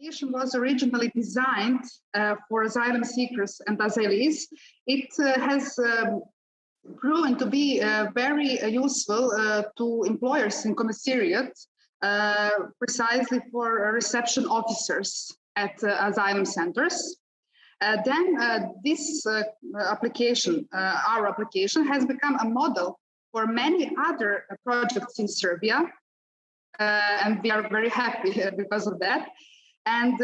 application was originally designed for asylum seekers and asylees. It has proven to be very useful to employers in Commissariat, precisely for reception officers at asylum centers. This application, our application, has become a model for many other projects in Serbia, and we are very happy because of that. And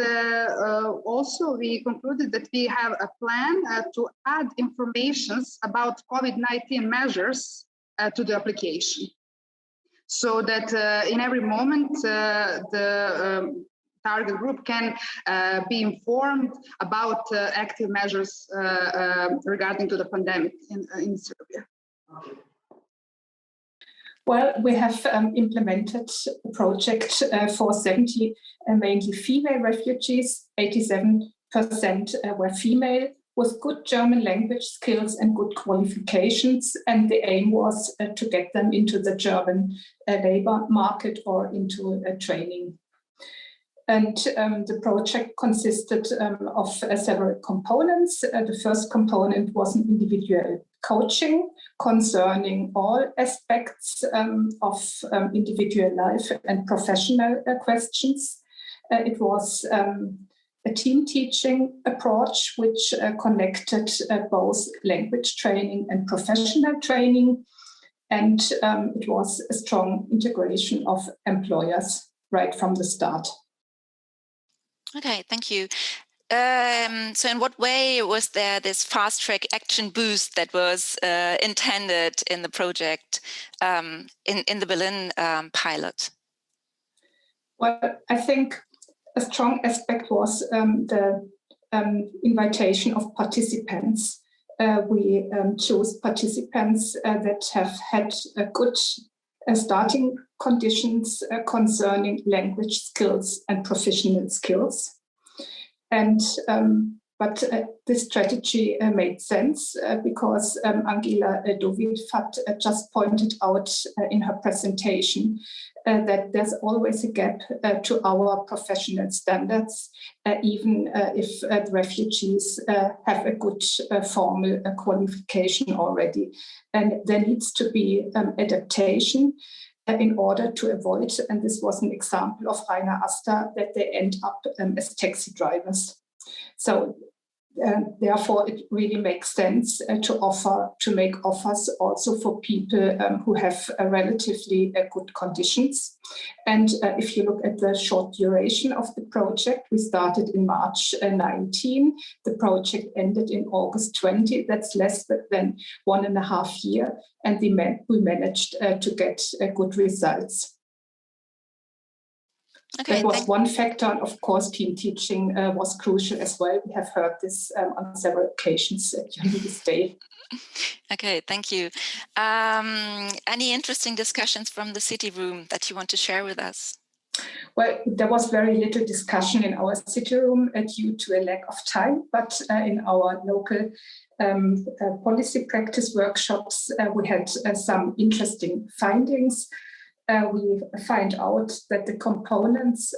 also we concluded that we have a plan to add information about COVID-19 measures to the application, so that in every moment the target group can be informed about active measures regarding to the pandemic in Serbia. Well, we have implemented a project for 70 mainly female refugees. 87% were female with good German language skills and good qualifications. And the aim was to get them into the German labor market or into training. And the project consisted of several components. The first component was an individual coaching concerning all aspects of individual life and professional questions. It was a team teaching approach which connected both language training and professional training. And it was a strong integration of employers right from the start. Okay, thank you. So in what way was there this fast track action boost that was intended in the project in the Berlin pilot? Well, I think a strong aspect was the invitation of participants. We chose participants that have had a good starting conditions concerning language skills and professional skills. And but this strategy made sense because Angela Dovid-Fatt just pointed out in her presentation that there's always a gap to our professional standards, even if the refugees have a good formal qualification already. And there needs to be adaptation in order to avoid, and this was an example of Rainer Asta, that they end up as taxi drivers. So therefore, it really makes sense to make offers also for people who have relatively good conditions. And if you look at the short duration of the project, we started in March 19. The project ended in August 20. That's less than 1.5 years. And we managed to get good results. Okay, that was one factor. And of course, team teaching was crucial as well. We have heard this on several occasions during this day. Okay, thank you. Any interesting discussions from the city room that you want to share with us? Well, there was very little discussion in our city room due to a lack of time, but in our local policy practice workshops, we had some interesting findings. We find out that the components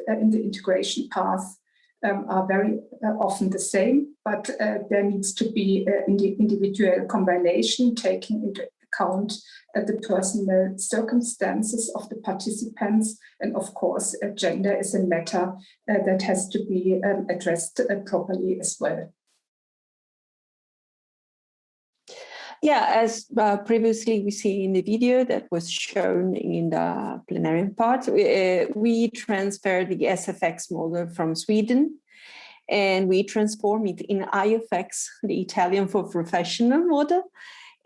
in the integration path are very often the same, but there needs to be individual combination taking into account the personal circumstances of the participants. And of course, gender is a matter that has to be addressed properly as well. Yeah, as previously we see in the video that was shown in the plenary part, we transferred the SFX model from Sweden and we transform it in IFX, the Italian for professional model.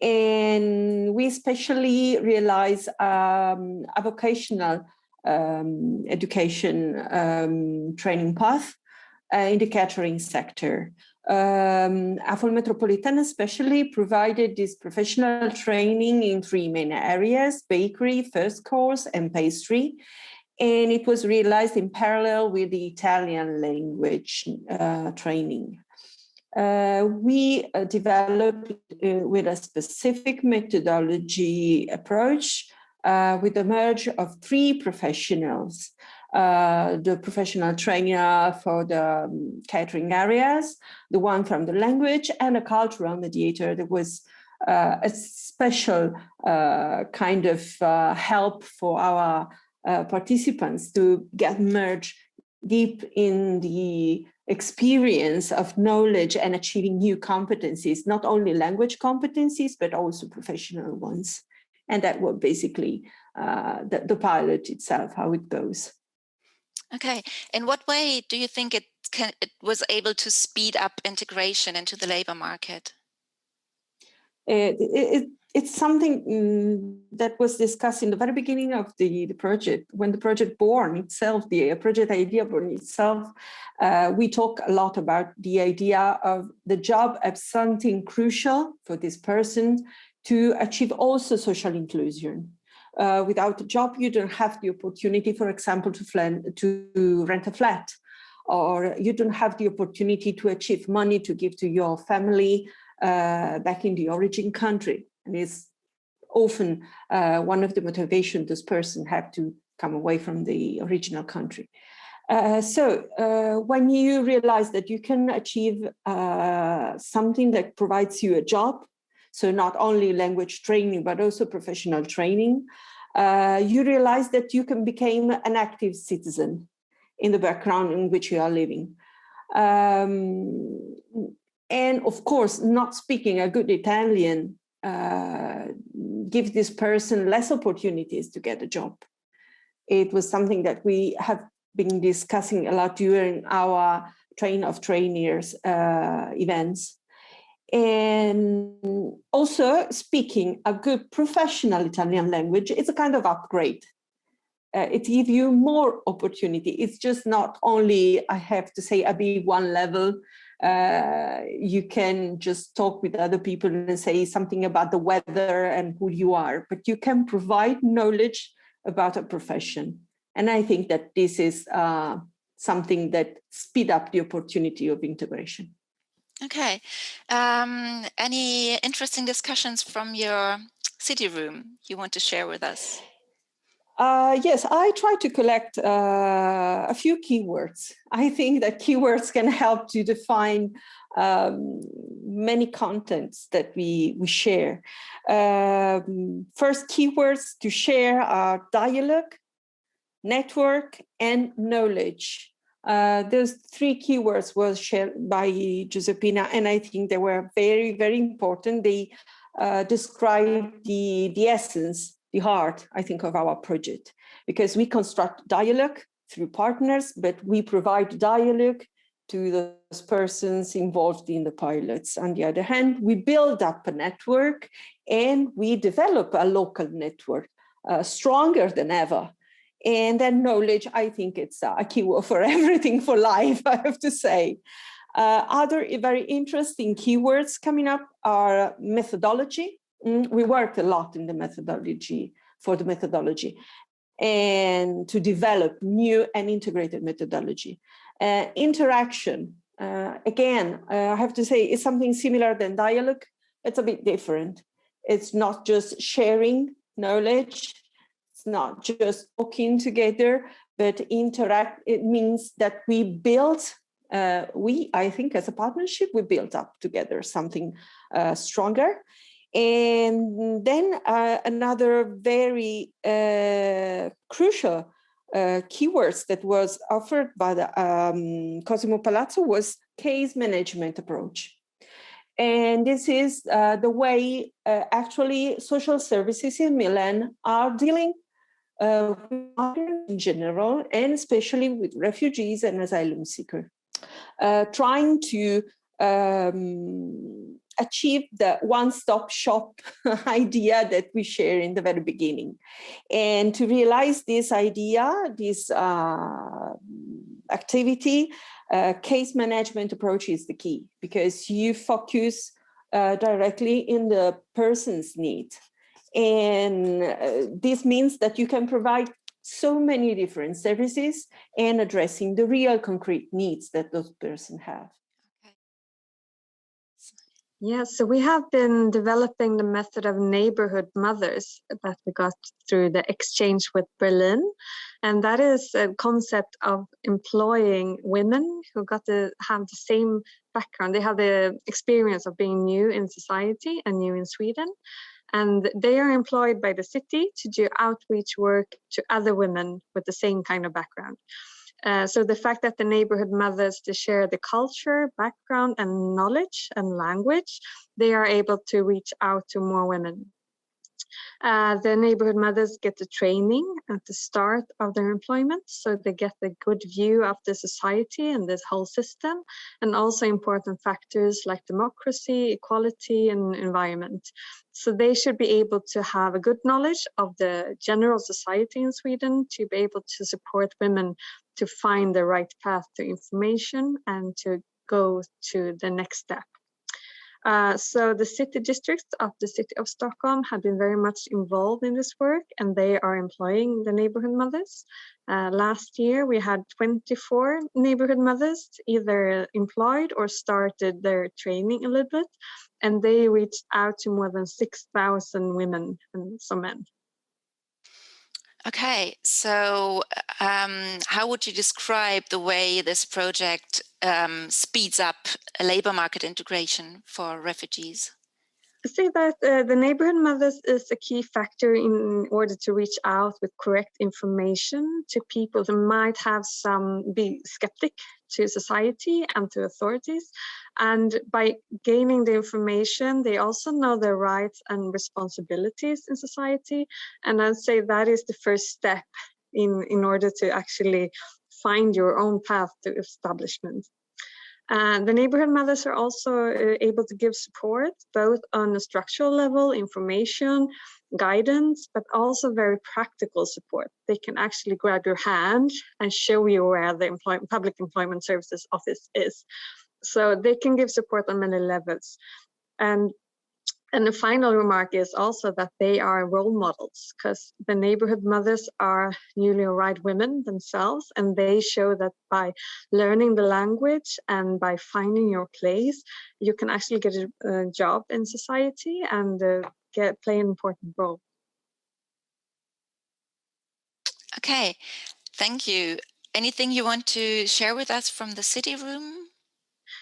And we especially realize a vocational education training path in the catering sector. AFOL Metropolitan especially provided this professional training in 3 main areas: bakery, first course, and pastry. And it was realized in parallel with the Italian language training. We developed with a specific methodology approach with the merge of 3 professionals. the professional trainer for the catering areas, the one from the language, and a cultural mediator. There was a special kind of help for our participants to get merged deep in the experience of knowledge and achieving new competencies, not only language competencies, but also professional ones. And that was basically the pilot itself, how it goes. Okay. In what way do you think it was able to speed up integration into the labor market? It's something that was discussed in the very beginning of the project. When the project born itself, the project idea born itself, we talk a lot about the idea of the job as something crucial for this person to achieve also social inclusion. Without a job, you don't have the opportunity, for example, to rent a flat, or you don't have the opportunity to achieve money to give to your family back in the origin country. And it's often one of the motivations this person have to come away from the original country. So when you realize that you can achieve something that provides you a job, so not only language training, but also professional training, you realize that you can become an active citizen in the background in which you are living. And of course, not speaking a good Italian gives this person less opportunities to get a job. It was something that we have been discussing a lot during our train of trainers events. And also speaking a good professional Italian language, it's a kind of upgrade. It gives you more opportunity. It's just not only, I have to say, a B1 level. You can just talk with other people and say something about the weather and who you are, but you can provide knowledge about a profession. And I think that this is something that speed up the opportunity of integration. Okay. Any interesting discussions from your city room you want to share with us? Yes, I try to collect a few keywords. I think that keywords can help to define many contents that we share. First keywords to share are dialogue, network, and knowledge. Those three keywords were shared by Giuseppina, and I think they were very, very important. They describe the essence, the heart, I think, of our project, because we construct dialogue through partners, but we provide dialogue to those persons involved in the pilots. On the other hand, we build up a network and we develop a local network stronger than ever. And then knowledge, I think it's a keyword for everything for life, I have to say. Other very interesting keywords coming up are methodology. We worked a lot in the methodology, and to develop new and integrated methodology. Interaction, again, I have to say, is something similar than dialogue. It's a bit different. It's not just sharing knowledge. It's not just talking together, but interact. It means that we build, I think as a partnership, we built up together something stronger. And then another very crucial keywords that was offered by the Cosimo Palazzo was case management approach. And this is the way actually social services in Milan are dealing in general, and especially with refugees and asylum seekers, trying to achieve the one-stop shop idea that we share in the very beginning. And to realize this idea, this activity, case management approach is the key, because you focus directly in the person's need. And this means that you can provide so many different services and addressing the real concrete needs that those persons have. Okay. Yes, so we have been developing the method of neighborhood mothers that we got through the exchange with Berlin. And that is a concept of employing women who got to have the same background. They have the experience of being new in society and new in Sweden. And they are employed by the city to do outreach work to other women with the same kind of background. So the fact that the neighborhood mothers to share the culture, background, and knowledge and language, they are able to reach out to more women. The neighborhood mothers get the training at the start of their employment, so they get a good view of the society and this whole system, and also important factors like democracy, equality, and environment. So they should be able to have a good knowledge of the general society in Sweden to be able to support women to find the right path to information and to go to the next step. So the city districts of the city of Stockholm have been very much involved in this work, and they are employing the neighborhood mothers. Last year, we had 24 neighborhood mothers either employed or started their training a little bit, and they reached out to more than 6,000 women and some men. Okay, so how would you describe the way this project speeds up a labor market integration for refugees? I say that the neighborhood mothers is a key factor in order to reach out with correct information to people who might have be skeptic to society and to authorities. And by gaining the information, they also know their rights and responsibilities in society. And I'd say that is the first step in order to actually find your own path to establishment. The neighborhood mothers are also able to give support, both on a structural level, information, guidance, but also very practical support. They can actually grab your hand and show you where the Public Employment Services Office is. So they can give support on many levels. And the final remark is also that they are role models, because the neighborhood mothers are newly arrived women themselves, and they show that by learning the language and by finding your place, you can actually get a job in society and play an important role. Okay, thank you. Anything you want to share with us from the city room?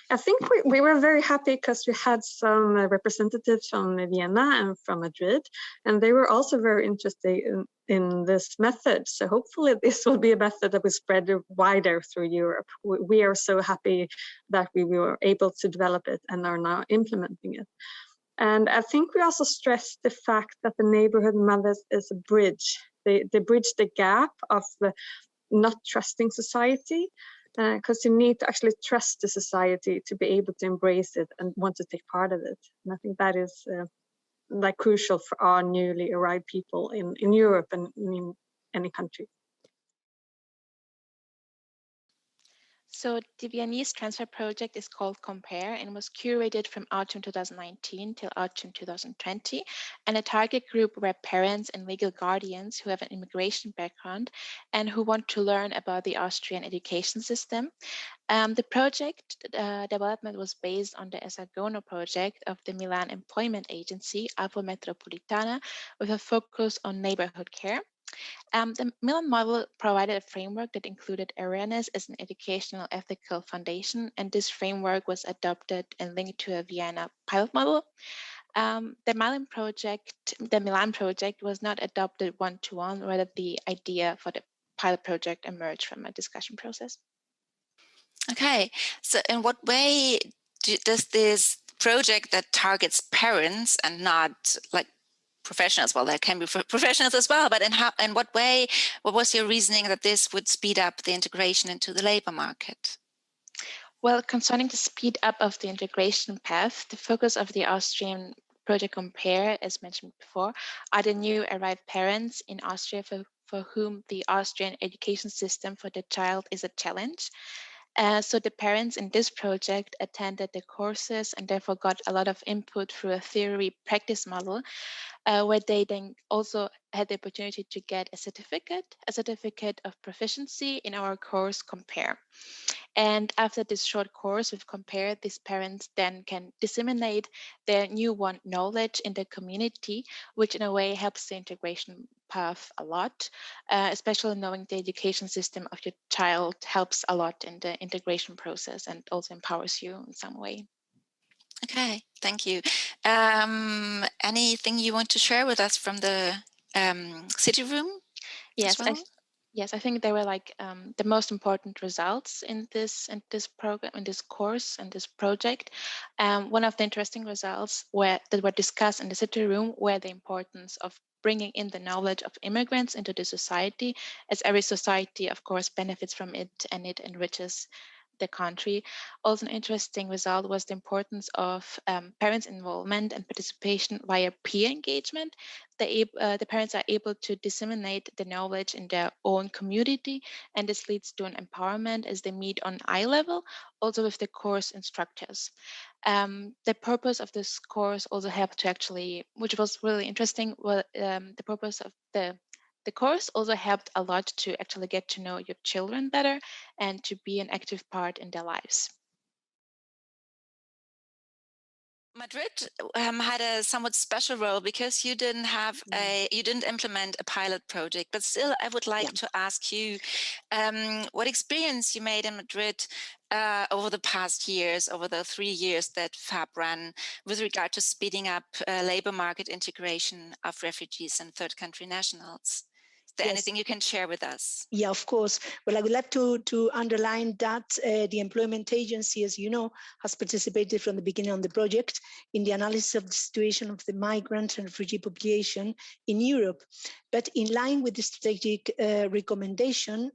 I think we were very happy because we had some representatives from Vienna and from Madrid, and they were also very interested in this method. So hopefully this will be a method that will spread wider through Europe. We are so happy that we were able to develop it and are now implementing it. And I think we also stressed the fact that the neighborhood mothers is a bridge. They bridge the gap of the not trusting society, because you need to actually trust the society to be able to embrace it and want to take part of it. And I think that is like crucial for our newly arrived people in Europe and in any country. So the Viennese transfer project is called Compare and was curated from autumn 2019 till autumn 2020. And the target group were parents and legal guardians who have an immigration background and who want to learn about the Austrian education system. The project development was based on the Esagono project of the Milan Employment Agency, AFO Metropolitana, with a focus on neighborhood care. The Milan model provided a framework that included awareness as an educational ethical foundation, and this framework was adopted and linked to a Vienna pilot model. The Milan project was not adopted one-to-one, rather the idea for the pilot project emerged from a discussion process. Okay, so in what way does this project that targets parents and not like professionals, well, there can be professionals as well, but in what way, what was your reasoning that this would speed up the integration into the labor market? Well, concerning the speed up of the integration path, the focus of the Austrian project Compare, as mentioned before, are the new arrived parents in Austria for whom the Austrian education system for the child is a challenge. So the parents in this project attended the courses and therefore got a lot of input through a theory practice model, where they then also had the opportunity to get a certificate of proficiency in our course Compare. And after this short course with Compare, these parents then can disseminate their newborn knowledge in the community, which in a way helps the integration path a lot, especially knowing the education system of your child helps a lot in the integration process and also empowers you in some way. Okay, thank you. Anything you want to share with us from the city room? Yes, as well? yes, I think they were like the most important results in this program, in this course, and this project. One of the interesting results that were discussed in the city room were the importance of bringing in the knowledge of immigrants into the society, as every society, of course, benefits from it and it enriches the country. Also, an interesting result was the importance of parents' involvement and participation via peer engagement. The parents are able to disseminate the knowledge in their own community, and this leads to an empowerment as they meet on eye level, also with the course instructors. The purpose of this course also helped to actually, which was really interesting, the purpose of the course also helped a lot to actually get to know your children better and to be an active part in their lives. Madrid had a somewhat special role because you didn't implement a pilot project, but still I would like to ask you what experience you made in Madrid over the past years, over the 3 years that FAB ran, with regard to speeding up labor market integration of refugees and third country nationals. Is there anything you can share with us? Yeah, of course. Well, I would like to underline that the Employment Agency, as you know, has participated from the beginning of the project in the analysis of the situation of the migrant and refugee population in Europe. But in line with the strategic recommendation,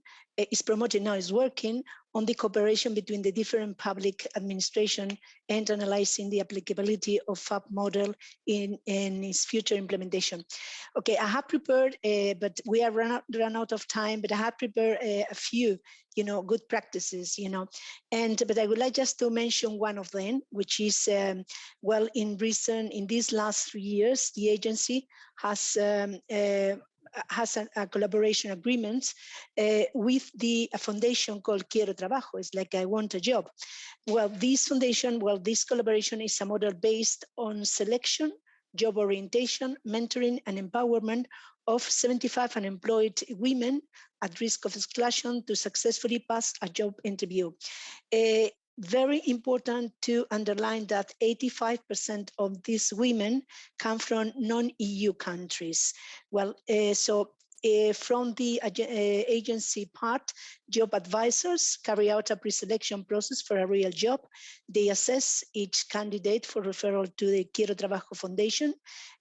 is promoted now, is working on the cooperation between the different public administration and analyzing the applicability of FAB model in its future implementation. Okay, I have prepared, but we have run out of time, but I have prepared a few, good practices, but I would like just to mention one of them, which is, in these last 3 years, the agency has a collaboration agreement with a foundation called Quiero Trabajo. It's like I want a job. Well, this collaboration is a model based on selection, job orientation, mentoring, and empowerment of 75 unemployed women at risk of exclusion to successfully pass a job interview. Very important to underline that 85% of these women come from non-EU countries. Well, from the agency part, job advisors carry out a pre-selection process for a real job. They assess each candidate for referral to the Quiero Trabajo Foundation,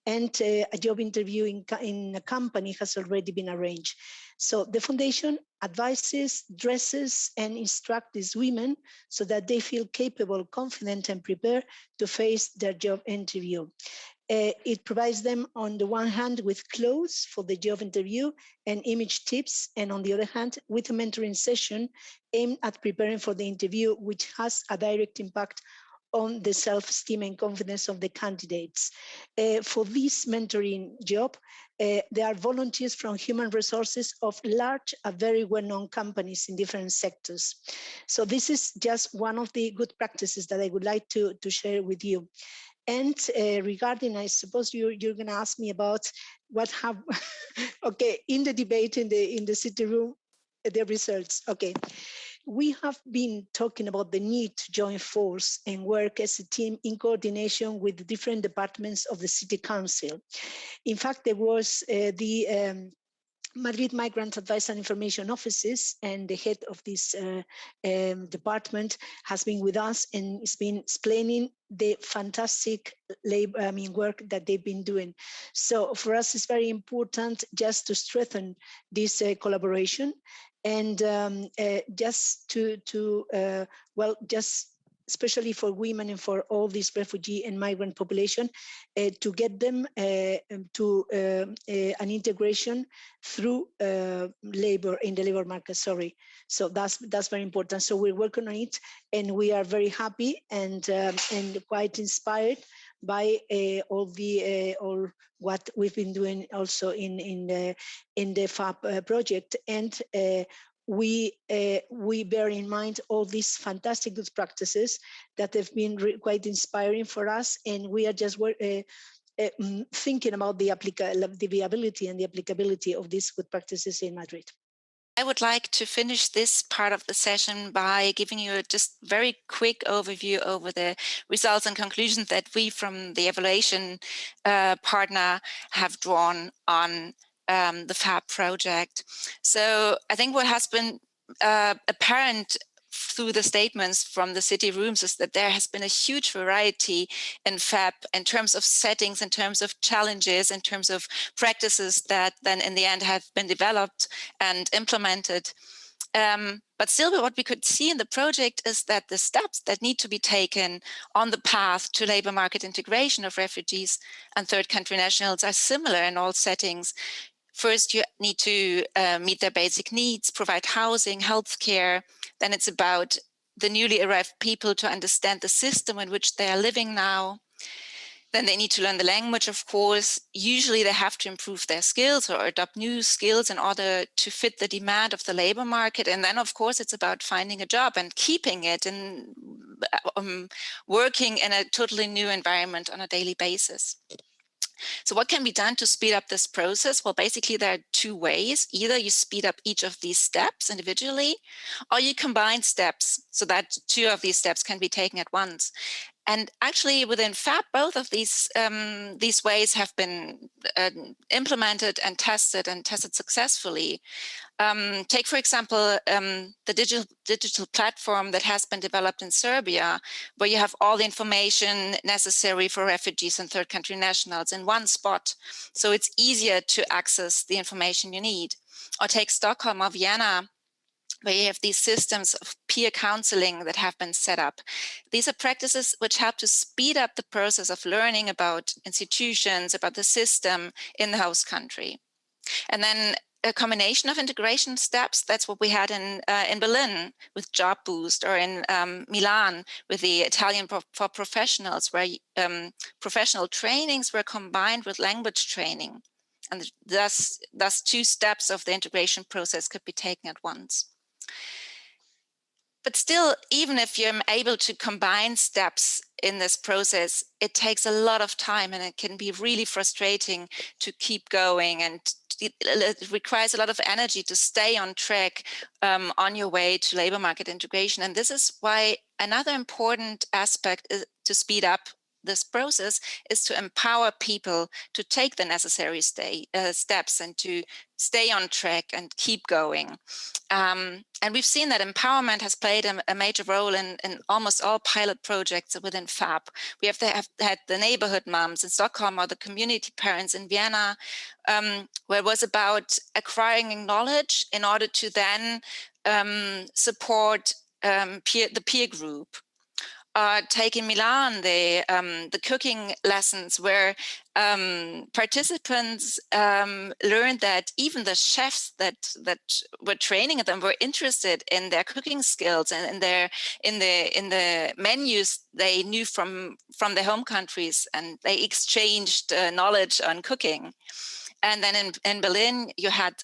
and a job interview in a company has already been arranged. So the foundation advises, dresses, and instructs these women so that they feel capable, confident, and prepared to face their job interview. It provides them, on the one hand, with clothes for the job interview and image tips, and on the other hand, with a mentoring session aimed at preparing for the interview, which has a direct impact on the self-esteem and confidence of the candidates. For this mentoring job, there are volunteers from human resources of large, very well-known companies in different sectors. So this is just one of the good practices that I would like to share with you. And regarding, I suppose you're going to ask me about what have, okay, in the debate in the city room, the results. Okay, we have been talking about the need to join force and work as a team in coordination with the different departments of the City Council. In fact, there was the Madrid Migrant Advice and Information Offices, and the head of this department has been with us and has been explaining the fantastic work that they've been doing. So for us, it's very important just to strengthen this collaboration, and just especially for women and for all this refugee and migrant population, to get them to an integration through labor, in the labor market, sorry. So that's very important. So we're working on it, and we are very happy and quite inspired by all what we've been doing also in the FAB project. And we bear in mind all these fantastic good practices that have been quite inspiring for us, and we are just thinking about the viability and the applicability of these good practices in Madrid. I would like to finish this part of the session by giving you a just very quick overview over the results and conclusions that we from the evaluation partner have drawn on the FAB project. So I think what has been apparent through the statements from the city rooms is that there has been a huge variety in FAB in terms of settings, in terms of challenges, in terms of practices that then in the end have been developed and implemented. But still what we could see in the project is that the steps that need to be taken on the path to labor market integration of refugees and third country nationals are similar in all settings. First, you need to meet their basic needs, provide housing, healthcare. Then it's about the newly arrived people to understand the system in which they are living now. Then they need to learn the language, of course. Usually they have to improve their skills or adopt new skills in order to fit the demand of the labor market. And then, of course, it's about finding a job and keeping it and working in a totally new environment on a daily basis. So what can be done to speed up this process? Well, basically there are two ways. Either you speed up each of these steps individually, or you combine steps so that two of these steps can be taken at once. And actually within FAB, both of these ways have been implemented and tested successfully. Take, for example, the digital platform that has been developed in Serbia, where you have all the information necessary for refugees and third country nationals in one spot. So it's easier to access the information you need. Or take Stockholm or Vienna, where you have these systems of peer counseling that have been set up. These are practices which help to speed up the process of learning about institutions, about the system in the host country. And then a combination of integration steps, that's what we had in Berlin with Job Boost, or in Milan with the Italian for Professionals, where professional trainings were combined with language training. And thus two steps of the integration process could be taken at once. But still, even if you're able to combine steps in this process, it takes a lot of time, and it can be really frustrating to keep going, and it requires a lot of energy to stay on track on your way to labor market integration. And this is why another important aspect is to speed up this process is to empower people to take the necessary steps and to stay on track and keep going. And we've seen that empowerment has played a major role in almost all pilot projects within FAB. We have had the neighborhood moms in Stockholm, or the community parents in Vienna, where it was about acquiring knowledge in order to then support the peer group. Take in Milan the cooking lessons, where participants learned that even the chefs that were training them were interested in their cooking skills and in the menus they knew from their home countries, and they exchanged knowledge on cooking. And then in Berlin, you had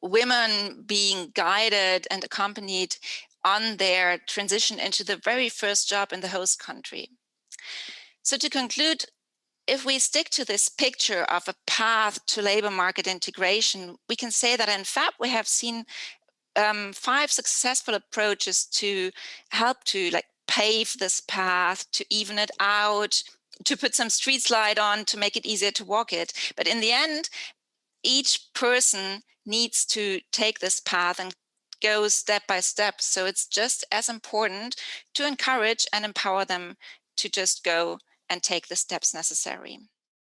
women being guided and accompanied on their transition into the very first job in the host country. So to conclude, if we stick to this picture of a path to labor market integration, we can say that in FAB we have seen 5 successful approaches to help to pave this path, to even it out, to put some street light on, to make it easier to walk it. But in the end, each person needs to take this path and go step by step. So it's just as important to encourage and empower them to just go and take the steps necessary.